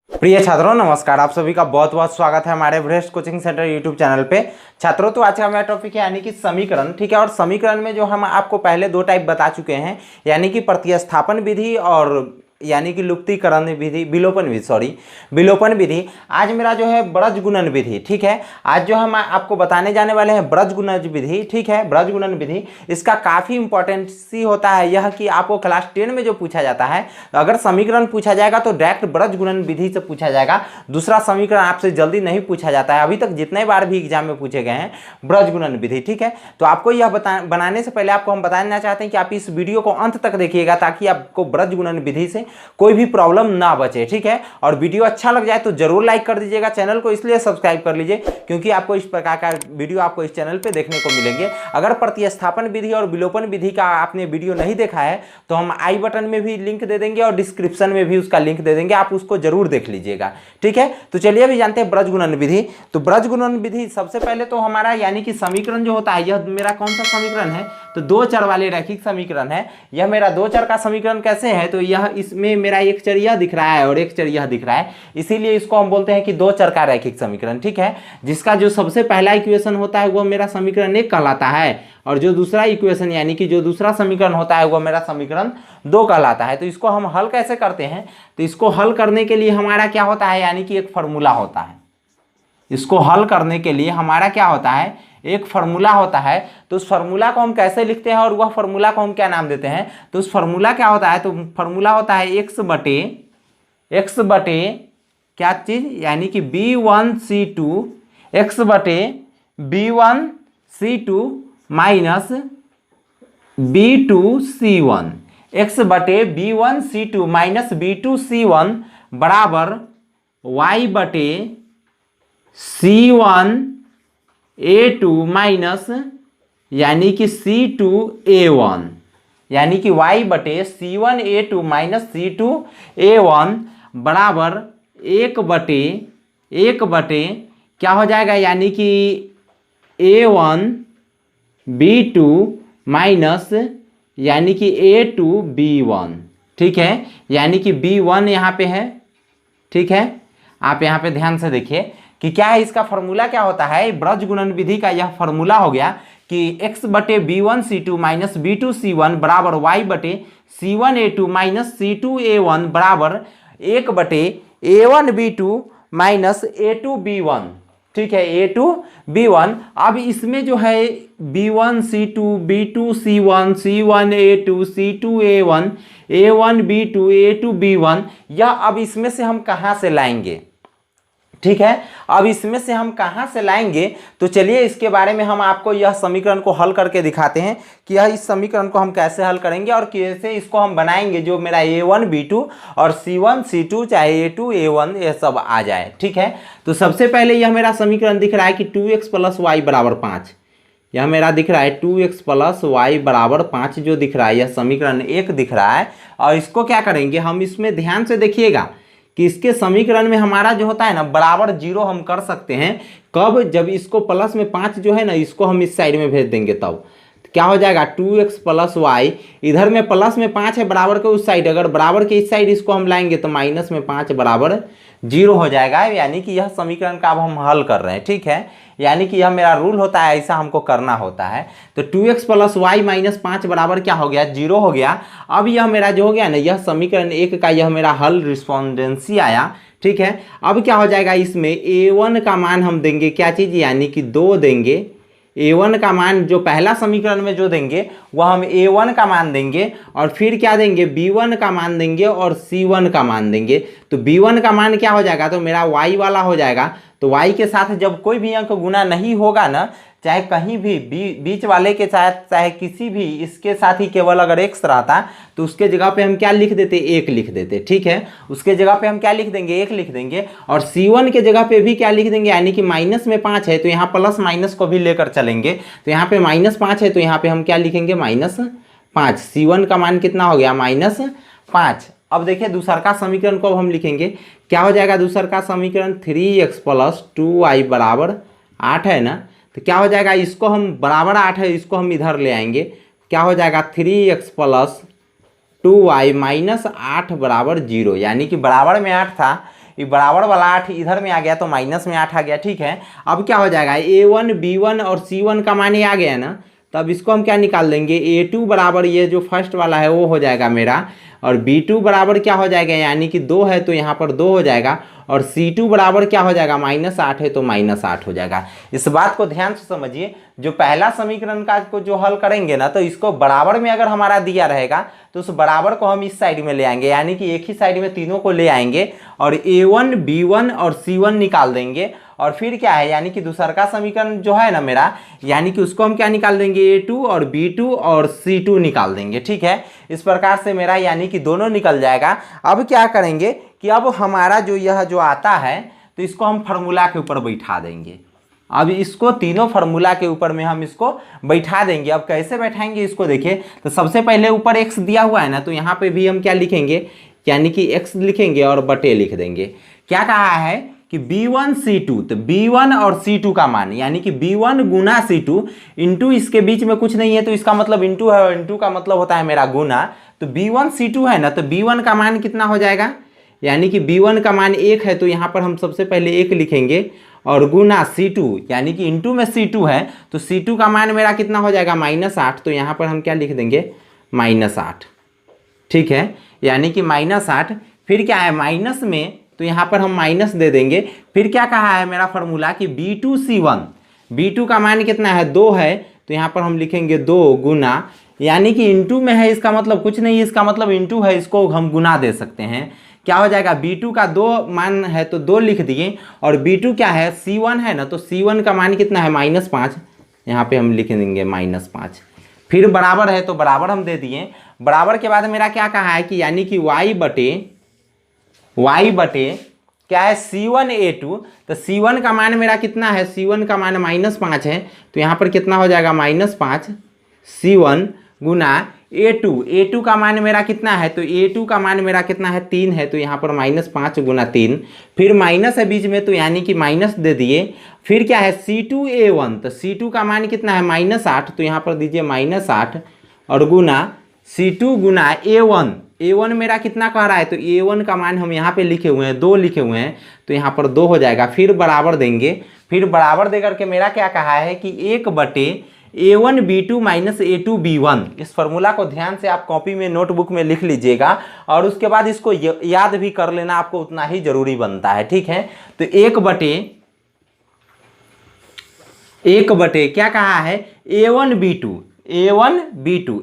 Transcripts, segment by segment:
प्रिय छात्रों नमस्कार, आप सभी का बहुत बहुत स्वागत है हमारे Everest coaching centre YouTube channel पे। छात्रों तो आज का हमारा टॉपिक है यानी कि समीकरण, ठीक है। और समीकरण में जो हम आपको पहले दो टाइप बता चुके हैं, यानी कि प्रतिस्थापन विधि और यानी कि लुप्तीकरण विधि, विलोपन विधि। आज मेरा जो है ब्रज गुणन विधि, ठीक है। आज जो हम आपको बताने जाने वाले हैं ब्रज गुणन विधि, ठीक है। ब्रज गुणन विधि इसका काफ़ी इंपॉर्टेंसी होता है यह कि आपको क्लास 10 में जो पूछा जाता है, अगर समीकरण पूछा जाएगा तो डायरेक्ट ब्रज गुणन विधि से पूछा जाएगा। दूसरा समीकरण आपसे जल्दी नहीं पूछा जाता है। अभी तक जितने बार भी एग्जाम में पूछे गए हैं ब्रज गुणन विधि, ठीक है। तो आपको यह बनाने से पहले आपको हम बताना चाहते हैं कि आप इस वीडियो को अंत तक देखिएगा ताकि आपको ब्रज गुणन विधि से कोई भी प्रॉब्लम ना बचे, ठीक है। और वीडियो अच्छा लग जाए तो जरूर लाइक कर दीजिएगा। चैनल को इसलिए सब्सक्राइब कर लीजिए क्योंकि आपको इस प्रकार का वीडियो आपको इस चैनल पे देखने को मिलेंगे। अगर प्रतिस्थापन विधि और विलोपन विधि का आपने वीडियो नहीं देखा है तो हम आई बटन में भी लिंक दे देंगे और डिस्क्रिप्शन में भी उसका लिंक दे देंगे, आप उसको जरूर देख लीजिएगा, ठीक है। तो चलिए अभी जानते हैं ब्रज गुणन विधि। तो ब्रज गुणन विधि सबसे पहले तो हमारा यानी कि समीकरण जो होता है, यह मेरा कौन सा समीकरण है, तो दो चर वाले रैखिक समीकरण है। यह मेरा दो चर का समीकरण कैसे है, तो यह इसमें मेरा एक चर यह दिख रहा है और एक चर यह दिख रहा है, इसीलिए इसको हम बोलते हैं कि दो चर का रैखिक समीकरण, ठीक है। जिसका जो सबसे पहला इक्वेशन होता है वो मेरा समीकरण 1 कहलाता है और जो दूसरा इक्वेशन यानी कि जो दूसरा समीकरण होता है वो मेरा समीकरण 2 कहलाता है। तो इसको हम हल कैसे करते हैं, तो इसको हल करने के लिए हमारा क्या होता है, यानी कि एक फार्मूला होता है। इसको हल करने के लिए हमारा क्या होता है, एक फार्मूला होता है। तो उस फार्मूला को हम कैसे लिखते हैं और वह फार्मूला को हम क्या नाम देते हैं, तो उस फार्मूला क्या होता है, तो फार्मूला होता है x बटे क्या चीज, यानी कि B1C2 x बटे B1C2 माइनस B2C1, x बटे B1C2 माइनस B2C1 बराबर y बटे C1A2 माइनस यानी कि C2A1, यानी कि y बटे C1A2 माइनस C2A1 बराबर एक बटे क्या हो जाएगा, यानी कि A1 B2 माइनस यानी कि A2 B1, ठीक है। यानी कि B1 यहाँ पे है, ठीक है। आप यहाँ पे ध्यान से देखिए कि क्या है, इसका फार्मूला क्या होता है, ब्रज गुणन विधि का यह फार्मूला हो गया कि x बटे B1C2 माइनस B2C1 बराबर y बटे C1A2 माइनस C2A1 बराबर एक बटे A1 B2 minus A2 B1, ठीक है, A2 B1। अब इसमें जो है B1C2 B2C1 C1A2 C2A1 A1 B2 A2 B1, या अब इसमें से हम कहाँ से लाएंगे, ठीक है। अब इसमें से हम कहाँ से लाएंगे, तो चलिए इसके बारे में हम आपको यह समीकरण को हल करके दिखाते हैं कि यह इस समीकरण को हम कैसे हल करेंगे और कैसे इसको हम बनाएंगे जो मेरा A1 B2 और C1 C2 चाहे A2 A1 ये सब आ जाए, ठीक है। तो सबसे पहले यह मेरा समीकरण दिख रहा है कि 2x प्लस वाई बराबर 5, यह मेरा दिख रहा है 2x प्लस वाई बराबर 5 जो दिख रहा है, यह समीकरण 1 दिख रहा है। और इसको क्या करेंगे, हम इसमें ध्यान से देखिएगा कि इसके समीकरण में हमारा जो होता है ना बराबर 0 हम कर सकते हैं कब, जब इसको प्लस में 5 जो है ना इसको हम इस साइड में भेज देंगे तब क्या हो जाएगा, 2x प्लस वाई, इधर में प्लस में 5 है बराबर के उस साइड, अगर बराबर के इस साइड इसको हम लाएंगे तो माइनस में 5 बराबर 0 हो जाएगा। यानी कि यह समीकरण का अब हम हल कर रहे हैं, ठीक है। यानी कि यह मेरा रूल होता है, ऐसा हमको करना होता है। तो 2x प्लस वाई माइनस 5 बराबर क्या हो गया, 0 हो गया। अब यह मेरा जो हो गया ना, यह समीकरण 1 का यह मेरा हल रिस्पॉन्डेंसी आया, ठीक है। अब क्या हो जाएगा, इसमें A1 का मान हम देंगे क्या चीज़, यानी कि 2 देंगे। A1 का मान जो पहला समीकरण में जो देंगे वह हम A1 का मान देंगे और फिर क्या देंगे, B1 का मान देंगे और C1 का मान देंगे। तो B1 का मान क्या हो जाएगा, तो मेरा y वाला हो जाएगा। तो y के साथ जब कोई भी अंक गुना नहीं होगा ना, चाहे कहीं भी बीच वाले के साथ चाहे किसी भी, इसके साथ ही केवल अगर x रहता तो उसके जगह पे हम क्या लिख देते, 1 लिख देते, ठीक है। उसके जगह पे हम क्या लिख देंगे, 1 लिख देंगे। और C1 के जगह पे भी क्या लिख देंगे, यानी कि माइनस में 5 है तो यहाँ प्लस माइनस को भी लेकर चलेंगे। तो यहाँ पे -5 है तो यहाँ पे हम क्या लिखेंगे, -5। C1 का मान कितना हो गया, -5। अब देखिए दूसर का समीकरण को अब हम लिखेंगे, क्या हो जाएगा दूसर का समीकरण, 3x प्लस 2y बराबर 8 है ना। तो क्या हो जाएगा, इसको हम बराबर 8 है इसको हम इधर ले आएंगे, क्या हो जाएगा 3x प्लस 2y माइनस 8 बराबर 0, यानी कि बराबर में 8 था ये बराबर वाला 8 इधर में आ गया तो माइनस में 8 आ गया। ठीक है, अब क्या हो जाएगा, A1 B1 और C1 का मान आ गया ना, तब इसको हम क्या निकाल देंगे, A2 बराबर ये जो फर्स्ट वाला है वो हो जाएगा मेरा, और B2 बराबर क्या हो जाएगा, यानी कि 2 है तो यहाँ पर 2 हो जाएगा, और C2 बराबर क्या हो जाएगा, -8 है तो -8 हो जाएगा। इस बात को ध्यान से समझिए, जो पहला समीकरण का को जो हल करेंगे ना, तो इसको बराबर में अगर हमारा दिया रहेगा तो उस बराबर को हम इस साइड में ले आएंगे, यानी कि एक ही साइड में तीनों को ले आएंगे और A1 B1 और C1 निकाल देंगे, और फिर क्या है, यानी कि दूसरा का समीकरण जो है ना मेरा, यानी कि उसको हम क्या निकाल देंगे, A2 और B2 और C2 निकाल देंगे। ठीक है, इस प्रकार से मेरा यानी कि दोनों निकल जाएगा। अब क्या करेंगे कि अब हमारा जो यह जो आता है तो इसको हम फार्मूला के ऊपर बैठा देंगे। अब इसको तीनों फार्मूला के ऊपर में हम इसको बैठा देंगे। अब कैसे बैठाएंगे इसको देखिए, तो सबसे पहले ऊपर x दिया हुआ है ना, तो यहाँ पे भी हम क्या लिखेंगे, यानी कि x लिखेंगे और बटे लिख देंगे। क्या कहा है कि B1 C2, तो B1 और C2 का मान, यानी कि B1 गुना C2 इंटू, इसके बीच में कुछ नहीं है तो इसका मतलब इंटू है, और इंटू का मतलब होता है मेरा गुना। तो B1 C2 है ना, तो B1 का मान कितना हो जाएगा, यानी कि B1 का मान 1 है तो यहाँ पर हम सबसे पहले 1 लिखेंगे, और गुना C2, यानी कि इंटू में C2 है तो C2 का मान मेरा कितना हो जाएगा, -8, तो यहाँ पर हम क्या लिख देंगे, -8। ठीक है, यानी कि -8, फिर क्या है माइनस में, तो यहाँ पर हम माइनस दे देंगे। फिर क्या कहा है मेरा फार्मूला कि B2 C1, B2 का मान कितना है, 2 है, तो यहाँ पर हम लिखेंगे 2 गुना, यानी कि इंटू में है इसका मतलब कुछ नहीं, इसका मतलब इंटू है, इसको हम गुना दे सकते हैं। क्या हो जाएगा, B2 का 2 मान है तो 2 लिख दिए, और B2 क्या है, C1 है ना, तो C1 का मान कितना है, -5, यहाँ पे हम लिख देंगे -5। फिर बराबर है तो बराबर हम दे दिए। बराबर के बाद मेरा क्या कहा है कि यानी कि y बटे क्या है, C1 A2, तो C1 का मान मेरा कितना है, C1 का मान -5 है, तो यहाँ पर कितना हो जाएगा, -5 C1 गुना A2 का मान मेरा कितना है, तो A2 का मान मेरा कितना है, 3 है, तो यहाँ पर -5 गुना 3, फिर माइनस है बीच में तो यानी कि माइनस दे दिए। फिर क्या है C2 A1, तो C2 का मान कितना है, -8, तो यहाँ पर दीजिए -8, और गुना C2 गुना A1 मेरा कितना कह रहा है, तो A1 का मान हम यहाँ पे लिखे हुए हैं, 2 लिखे हुए हैं, तो यहाँ पर 2 हो जाएगा। फिर बराबर देंगे, फिर बराबर दे करके मेरा क्या कहा है कि 1 बटे A1 B2 minus A2 B1। इस फॉर्मूला को ध्यान से आप कॉपी में नोटबुक में लिख लीजिएगा, और उसके बाद इसको याद भी कर लेना, आपको उतना ही जरूरी बनता है। ठीक है, तो 1 बटे क्या कहा है, A1 B2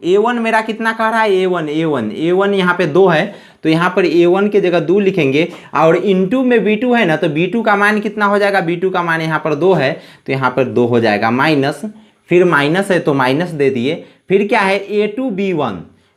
A1 मेरा कितना कह रहा है, A1 यहाँ पे 2 है, तो यहाँ पर A1 के जगह 2 लिखेंगे, और इंटू में B2 है ना, तो B2 का मान कितना हो जाएगा, B2 का मान यहाँ पर 2 है, तो यहाँ पर 2 हो जाएगा माइनस, फिर माइनस है तो माइनस दे दिए। फिर क्या है A2 B1,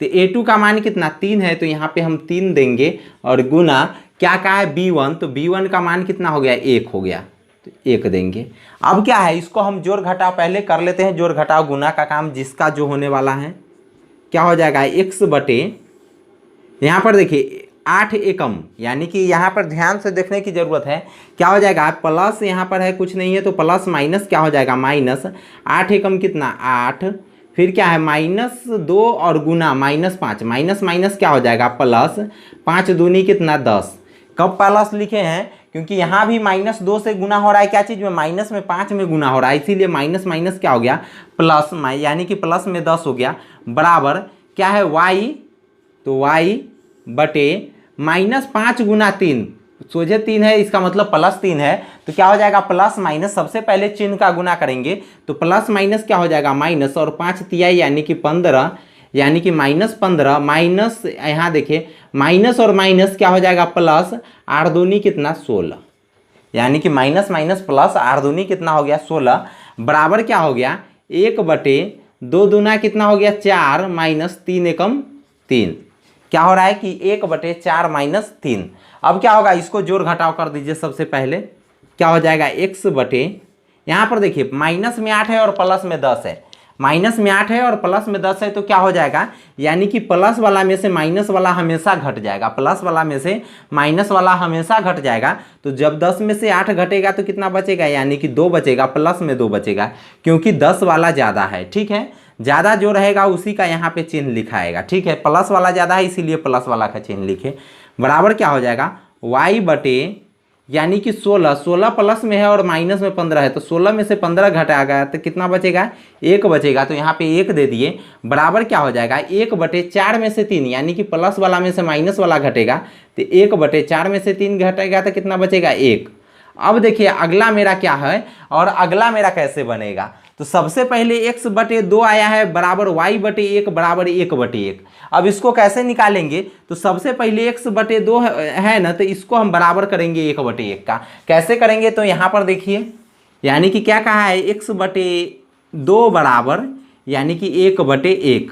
तो A2 का मान कितना, 3 है, तो यहाँ पे हम 3 देंगे, और गुना क्या कहा है B1, तो B1 का मान कितना हो गया, 1 हो गया, तो 1 देंगे। अब क्या है, इसको हम जोड़ घटाव पहले कर लेते हैं, जोड़ घटाव गुना का काम जिसका जो होने वाला है। क्या हो जाएगा, x बटे, यहाँ पर देखिए 8 एकम, यानी कि यहाँ पर ध्यान से देखने की जरूरत है। क्या हो जाएगा, प्लस यहाँ पर है कुछ नहीं है तो प्लस माइनस क्या हो जाएगा, माइनस 8 एकम कितना 8, फिर क्या है -2 और गुना -5, माइनस माइनस क्या हो जाएगा प्लस, 5 दूनी कितना 10। कब प्लस लिखे हैं, क्योंकि यहाँ भी -2 से गुना हो रहा है, क्या चीज़ में, माइनस में 5 में गुना हो रहा है, इसीलिए माइनस माइनस क्या हो गया प्लस, यानी कि प्लस में 10 हो गया। बराबर क्या है y, तो y बटे -5 गुना 3, सोझे 3 है, इसका मतलब +3 है, तो क्या हो जाएगा प्लस माइनस, सबसे पहले चिन्ह का गुना करेंगे तो प्लस माइनस क्या हो जाएगा माइनस, और 5 तिहाई यानी कि 15, यानी कि -15 माइनस, यहाँ देखिए माइनस और माइनस क्या हो जाएगा प्लस, 8 दूनी कितना 16, यानी कि माइनस माइनस प्लस 8 दूनी कितना हो गया 16। बराबर क्या हो गया 1 बटे 2 दूना कितना हो गया 4 माइनस 3 एकम 3। क्या हो रहा है कि 1 बटे 4 माइनस 3। अब क्या होगा, इसको जोड़ घटाव कर दीजिए। सबसे पहले क्या हो जाएगा, x बटे, यहाँ पर देखिए माइनस में 8 है और प्लस में 10 है, माइनस में 8 है और प्लस में 10 है, तो क्या हो जाएगा, यानी कि प्लस वाला में से माइनस वाला हमेशा घट जाएगा, प्लस वाला में से माइनस वाला हमेशा घट जाएगा। तो जब 10 में से 8 घटेगा तो कितना बचेगा, यानी कि 2 बचेगा, प्लस में 2 बचेगा, क्योंकि 10 वाला ज़्यादा है। ठीक है, ज़्यादा जो रहेगा उसी का यहाँ पे चिन्ह लिखाएगा। ठीक है, प्लस वाला ज़्यादा है इसीलिए प्लस वाला का चिन्ह लिखे। बराबर क्या हो जाएगा y बटे यानी कि 16 प्लस में है और माइनस में 15 है, तो 16 में से 15 घटा गया तो कितना बचेगा, 1 बचेगा। तो यहाँ पे 1 दे दिए, बराबर क्या हो जाएगा, 1/4 में से 3, यानी कि प्लस वाला में से माइनस वाला घटेगा, तो 1/4 में से 3 घटेगा तो कितना बचेगा, 1। अब देखिए अगला मेरा क्या है और अगला मेरा कैसे बनेगा। तो सबसे पहले x/2 आया है बराबर y/1 बराबर 1/1। अब इसको कैसे निकालेंगे, तो सबसे पहले x/2 है ना, तो इसको हम बराबर करेंगे 1/1 का। कैसे करेंगे, तो यहाँ पर देखिए यानी कि क्या कहा है, x/2 बराबर यानी कि 1/1।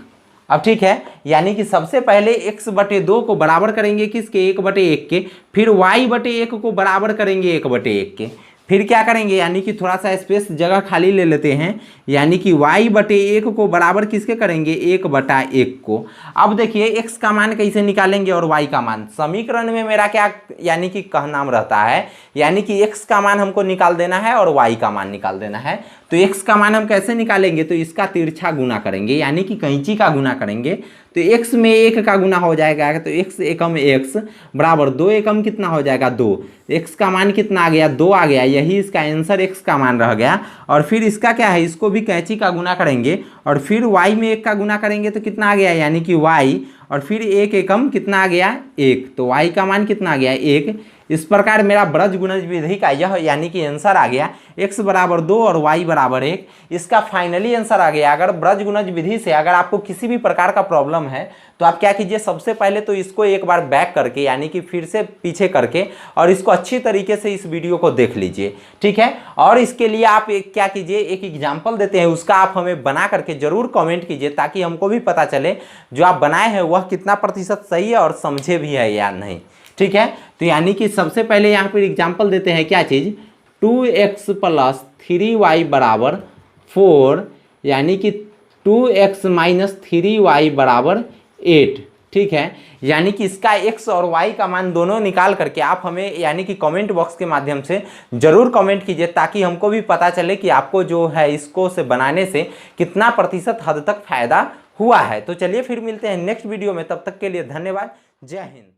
अब ठीक है, यानी कि सबसे पहले x/2 को बराबर करेंगे किसके, 1/1 के, फिर y/1 को बराबर करेंगे 1/1 के, फिर क्या करेंगे, यानी कि थोड़ा सा स्पेस जगह खाली ले लेते हैं, यानी कि y/1 को बराबर किसके करेंगे, 1/1 को। अब देखिए x का मान कैसे निकालेंगे और y का मान, समीकरण में मेरा क्या यानी कि कहनाम रहता है, यानी कि x का मान हमको निकाल देना है और y का मान निकाल देना है। तो x का मान हम कैसे निकालेंगे, तो इसका तिरछा गुना करेंगे, यानी कि कैंची का गुना करेंगे। तो x में 1 का गुना हो जाएगा, तो x एकम x बराबर 2 एकम कितना हो जाएगा, 2। x का मान कितना आ गया, 2 आ गया, यही इसका आंसर x का मान रह गया। और फिर इसका क्या है, इसको भी कैंची का गुना करेंगे और फिर y में 1 का गुना करेंगे तो कितना आ गया, यानी कि y, और फिर 1 एकम कितना आ गया, 1, तो y का मान कितना आ गया, 1। इस प्रकार मेरा ब्रज गुणज विधि का यह यानी कि आंसर आ गया x बराबर 2 और y बराबर 1। इसका फाइनली आंसर आ गया। अगर ब्रज गुणज विधि से अगर आपको किसी भी प्रकार का प्रॉब्लम है तो आप क्या कीजिए, सबसे पहले तो इसको एक बार बैक करके यानी कि फिर से पीछे करके और इसको अच्छी तरीके से इस वीडियो को देख लीजिए, ठीक है। और इसके लिए आप क्या कीजिए, एक एग्जाम्पल देते हैं, उसका आप हमें बना करके जरूर कमेंट कीजिए, ताकि हमको भी पता चले जो आप बनाए हैं वह कितना प्रतिशत सही है और समझे भी है या नहीं, ठीक है। तो यानी कि सबसे पहले यहाँ पर एग्जाम्पल देते हैं, क्या चीज़, 2x + 3y बराबर 4, यानी कि 2x - 3y बराबर 8, ठीक है। यानी कि इसका x और y का मान दोनों निकाल करके आप हमें यानी कि कमेंट बॉक्स के माध्यम से जरूर कमेंट कीजिए, ताकि हमको भी पता चले कि आपको जो है इसको से बनाने से कितना प्रतिशत हद तक फायदा हुआ है। तो चलिए फिर मिलते हैं नेक्स्ट वीडियो में, तब तक के लिए धन्यवाद, जय हिंद।